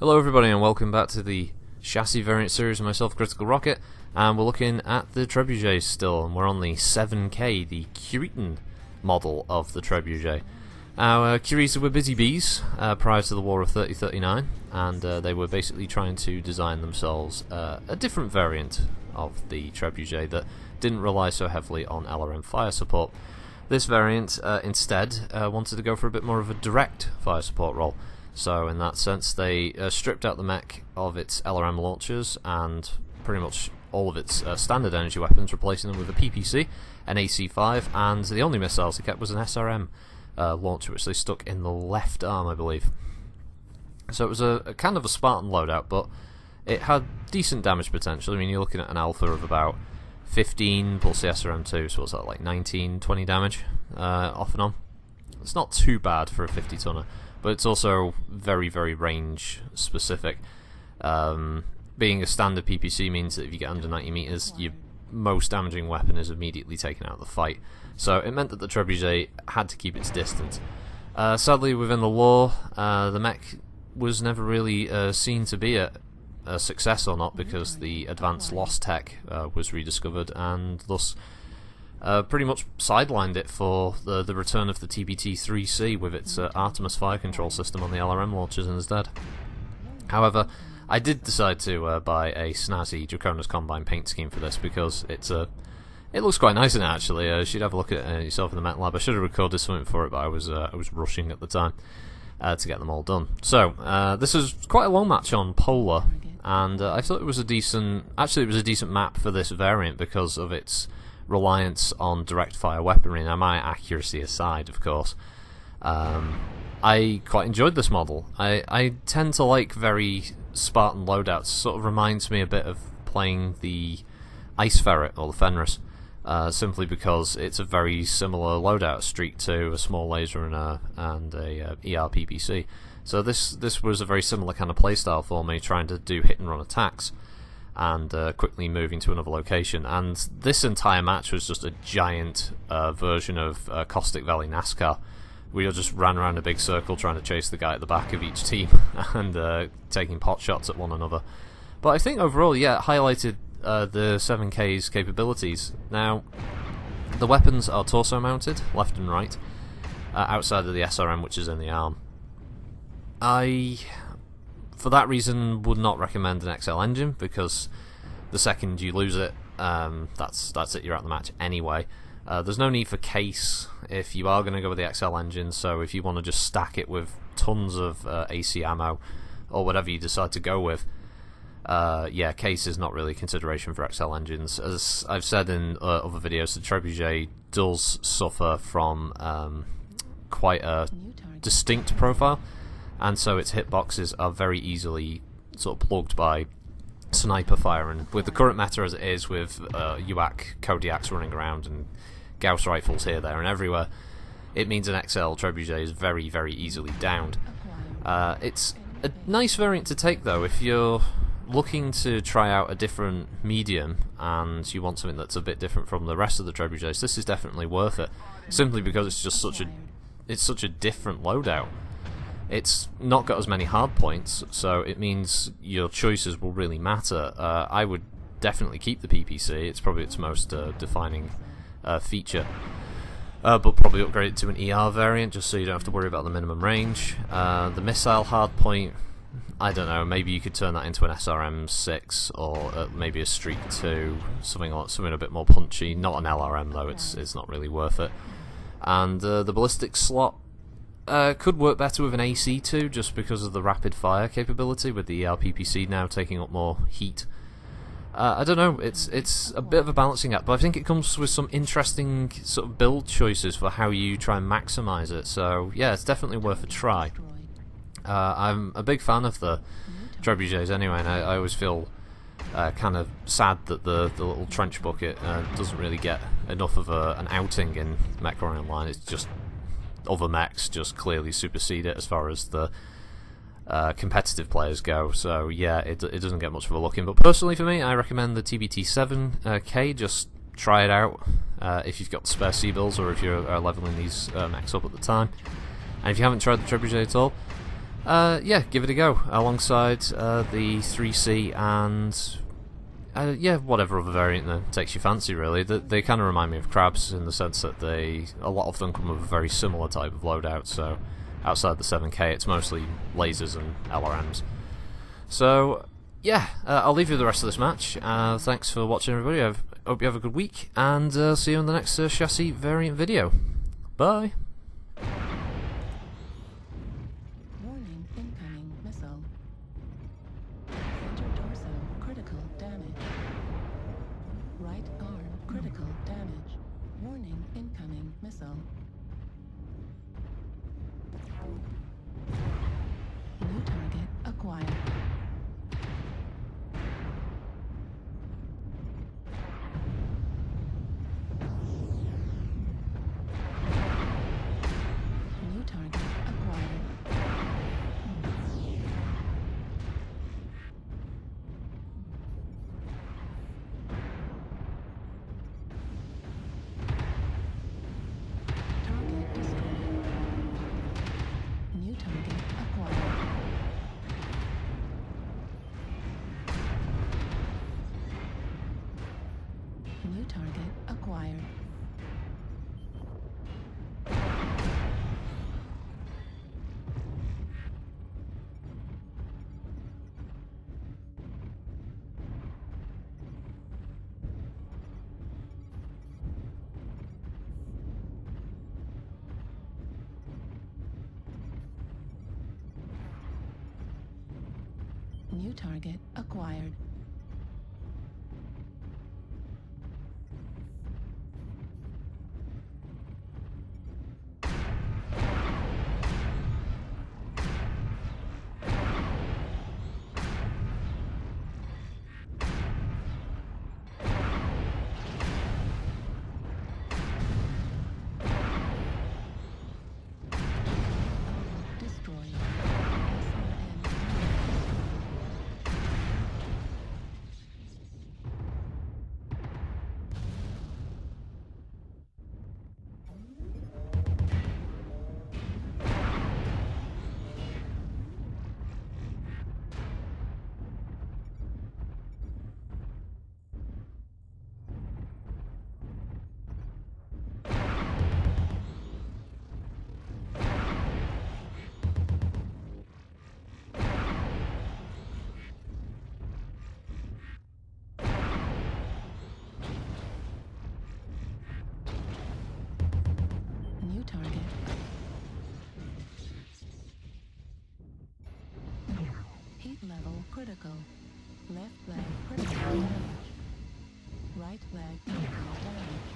Hello everybody and welcome back to the chassis variant series of myself, Critical Rocket, and we're looking at the Trebuchet still, and we're on the 7K, the Kuritan model of the Trebuchet. Now, Kurita were busy bees prior to the War of 3039, and they were basically trying to design themselves a different variant of the Trebuchet that didn't rely so heavily on LRM fire support. This variant instead wanted to go for a bit more of a direct fire support role. So in that sense they stripped out the mech of its LRM launchers and pretty much all of its standard energy weapons, replacing them with a PPC, an AC-5, and the only missiles they kept was an SRM launcher, which they stuck in the left arm, I believe. So it was a kind of a Spartan loadout, but it had decent damage potential. I mean, you're looking at an alpha of about 15 plus the SRM2, so what's that, like 19, 20 damage off and on. It's not too bad for a 50-tonner. But it's also very, very range specific. Being a standard PPC means that if you get under 90 meters, your most damaging weapon is immediately taken out of the fight. So it meant that the Trebuchet had to keep its distance. Sadly, within the lore, the mech was never really seen to be a success or not, because the advanced lostech was rediscovered and thus pretty much sidelined it for the return of the TBT-3C with its Artemis fire control system on the LRM launchers instead. However, I did decide to buy a snazzy Draconis Combine paint scheme for this because it looks quite nice in it actually. You should have a look at it yourself in the Met Lab. I should have recorded something for it, but I was rushing at the time to get them all done. So this is quite a long match on Polar, and I thought it was a decent. Actually, it was a decent map for this variant because of its reliance on direct fire weaponry. Now, my accuracy aside, of course, I quite enjoyed this model. I tend to like very Spartan loadouts. Sort of reminds me a bit of playing the Ice Ferret or the Fenris, simply because it's a very similar loadout: Streak 2, a small laser, and a ER PPC. So this was a very similar kind of playstyle for me, trying to do hit and run attacks and quickly moving to another location. And this entire match was just a giant version of Caustic Valley NASCAR. We all just ran around a big circle trying to chase the guy at the back of each team and taking pot shots at one another. But I think overall, yeah, it highlighted the 7K's capabilities. Now, the weapons are torso mounted, left and right, outside of the SRM, which is in the arm. For that reason, would not recommend an XL engine, because the second you lose it, that's it, you're out of the match anyway. There's no need for case if you are going to go with the XL engine, so if you want to just stack it with tons of AC ammo, or whatever you decide to go with, yeah, case is not really a consideration for XL engines. As I've said in other videos, the Trebuchet does suffer from quite a distinct profile, and so its hitboxes are very easily sort of plugged by sniper fire. And with the current meta as it is, with UAC Kodiaks running around and Gauss rifles here, there, and everywhere, it means an XL Trebuchet is very, very easily downed. It's a nice variant to take, though, if you're looking to try out a different medium and you want something that's a bit different from the rest of the Trebuchets. This is definitely worth it, simply because it's just such a different loadout. It's not got as many hard points, so it means your choices will really matter. I would definitely keep the PPC. It's probably its most defining feature, but probably upgrade it to an ER variant just so you don't have to worry about the minimum range. The missile hard point, I don't know, maybe you could turn that into an SRM6 or maybe a Streak 2, something a bit more punchy. Not an LRM though, it's not really worth it. And the ballistic slot could work better with an AC2, just because of the rapid fire capability, with the ER PPC now taking up more heat. I don't know, it's a bit of a balancing act, but I think it comes with some interesting sort of build choices for how you try and maximise it. So yeah, it's definitely worth a try. I'm a big fan of the Trebuchets anyway, and I always feel kind of sad that the little trench bucket doesn't really get enough of an outing in MechWarrior Online. It's just other mechs just clearly supersede it as far as the competitive players go. So yeah, it doesn't get much of a look in. But personally for me, I recommend the TBT-7K. Just try it out if you've got spare C-bills, or if you're leveling these mechs up at the time. And if you haven't tried the Trebuchet at all, Yeah, give it a go alongside the 3C and yeah, whatever other variant that takes your fancy. Really, they kind of remind me of crabs in the sense that a lot of them come with a very similar type of loadout. So outside the 7K, it's mostly lasers and LRMs. So yeah, I'll leave you with the rest of this match. Thanks for watching, everybody. I hope you have a good week, and see you in the next chassis variant video. Bye. Warning, incoming missile. Center torso, critical damage. Right arm, critical damage. Warning, incoming missile. New target acquired. New target acquired. Target destroyed. New target acquired. New target acquired. New target acquired. Destroyed. SRM destroyed. New target. Heat level critical. Left leg critical damage. Right leg critical damage.